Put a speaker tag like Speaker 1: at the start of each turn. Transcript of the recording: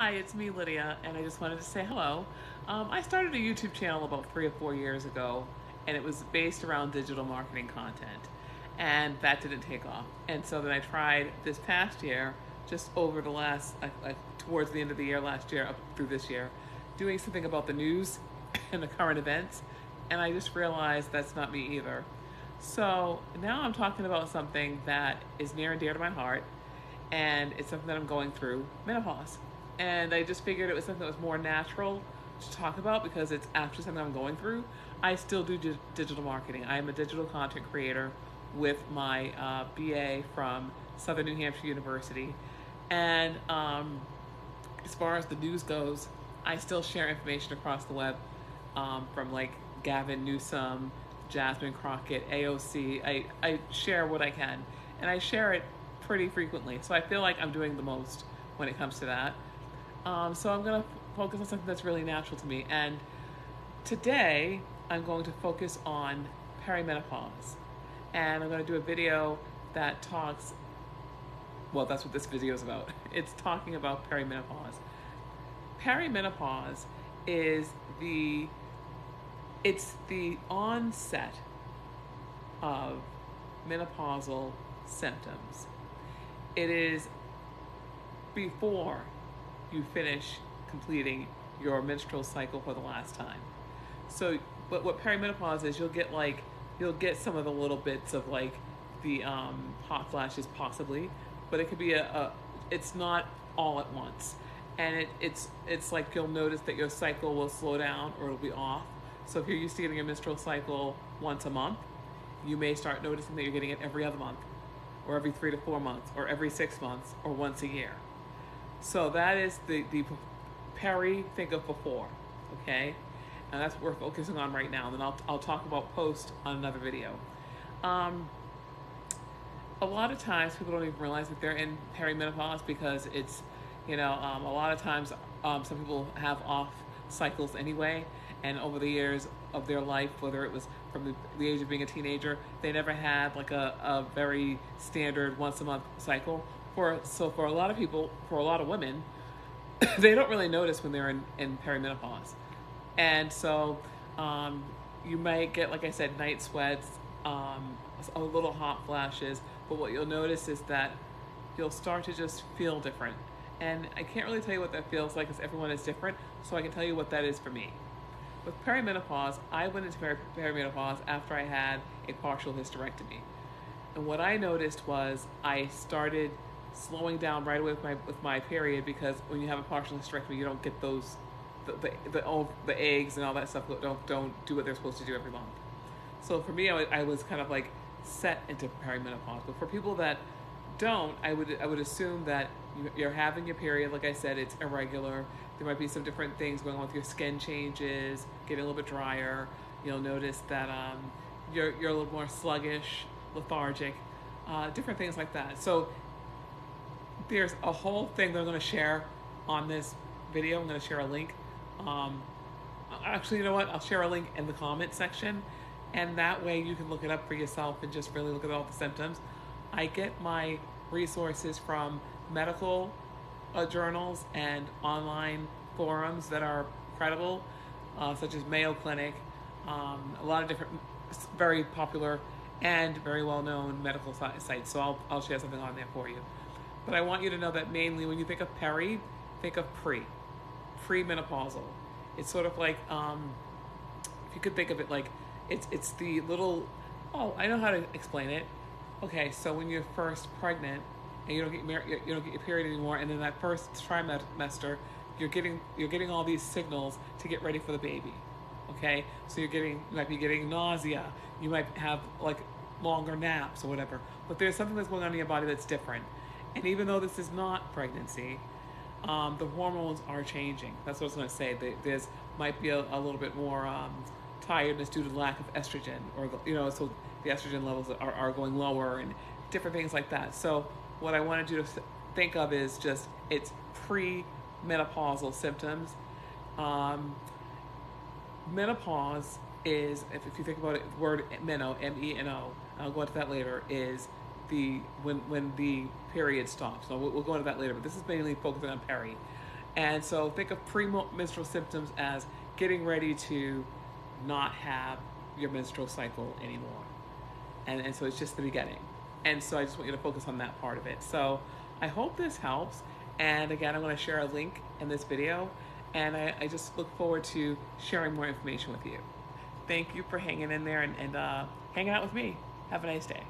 Speaker 1: Hi, it's me, Lydia, and I just wanted to say hello. I started a YouTube channel about 3 or 4 years ago, and it was based around digital marketing content, and that didn't take off. And so then I tried this past year, just over the last, towards the end of the year last year, up through this year, doing something about the news and the current events, and I just realized that's not me either. So now I'm talking about something that is near and dear to my heart, and it's something that I'm going through, menopause. And I just figured it was something that was more natural to talk about because it's actually something I'm going through. I still do digital marketing. I am a digital content creator with my BA from Southern New Hampshire University. And as far as the news goes, I still share information across the web from like Gavin Newsom, Jasmine Crockett, AOC. I share what I can, and I share it pretty frequently. So I feel like I'm doing the most when it comes to that. So I'm going to focus on something that's really natural to me. And today I'm going to focus on perimenopause. And I'm going to do a video that talks, well, that's what this video is about. It's talking about perimenopause. Perimenopause is it's the onset of menopausal symptoms. It is before you finish completing your menstrual cycle for the last time. So, but what perimenopause is, you'll get some of the little bits of like the hot flashes possibly, but it could be it's not all at once, and it's like you'll notice that your cycle will slow down or it'll be off. So if you're used to getting a menstrual cycle once a month, you may start noticing that you're getting it every other month, or every 3 to 4 months, or every 6 months, or once a year. So that is the peri, think of before, okay? And that's what we're focusing on right now. And then I'll talk about post on another video. Um, a lot of times people don't even realize that they're in perimenopause because it's, a lot of times some people have off cycles anyway. And over the years of their life, whether it was from the age of being a teenager, they never had like a very standard once a month cycle. So for a lot of people, for a lot of women, they don't really notice when they're in perimenopause. And so you might get, like I said, night sweats, a little hot flashes, but what you'll notice is that you'll start to just feel different. And I can't really tell you what that feels like because everyone is different, so I can tell you what that is for me. With perimenopause, I went into perimenopause after I had a partial hysterectomy. And what I noticed was I started slowing down right away with my period, because when you have a partial hysterectomy, you don't get those the eggs and all that stuff don't do what they're supposed to do every month. So for me, I was kind of like set into perimenopause. But for people that don't, I would assume that you're having your period. Like I said, it's irregular. There might be some different things going on with your skin changes, getting a little bit drier. You'll notice that you're a little more sluggish, lethargic, different things like that. So there's a whole thing that I'm going to share on this video. I'm going to share a link. Actually, you know what? I'll share a link in the comment section, and that way you can look it up for yourself and just really look at all the symptoms. I get my resources from medical journals and online forums that are credible, such as Mayo Clinic, a lot of different very popular and very well-known medical sites. So I'll share something on there for you. But I want you to know that mainly when you think of peri, think of pre-menopausal. It's sort of like, if you could think of it like, it's the little, oh, I know how to explain it. Okay, so when you're first pregnant and you don't get your period anymore, and in that first trimester, you're getting all these signals to get ready for the baby. Okay, so you might be getting nausea, you might have like longer naps or whatever, but there's something that's going on in your body that's different. And even though this is not pregnancy, the hormones are changing. That's what I was going to say. There's might be a little bit more tiredness due to lack of estrogen, or so the estrogen levels are going lower and different things like that. So what I wanted you to think of is just it's pre-menopausal symptoms. Menopause is, if you think about it, the word meno, M-E-N-O, I'll go into that later, is when the period stops. So we'll go into that later, but this is mainly focusing on peri. And so think of premenstrual symptoms as getting ready to not have your menstrual cycle anymore. And so it's just the beginning. And so I just want you to focus on that part of it. So I hope this helps. And again, I'm going to share a link in this video. And I just look forward to sharing more information with you. Thank you for hanging in there and hanging out with me. Have a nice day.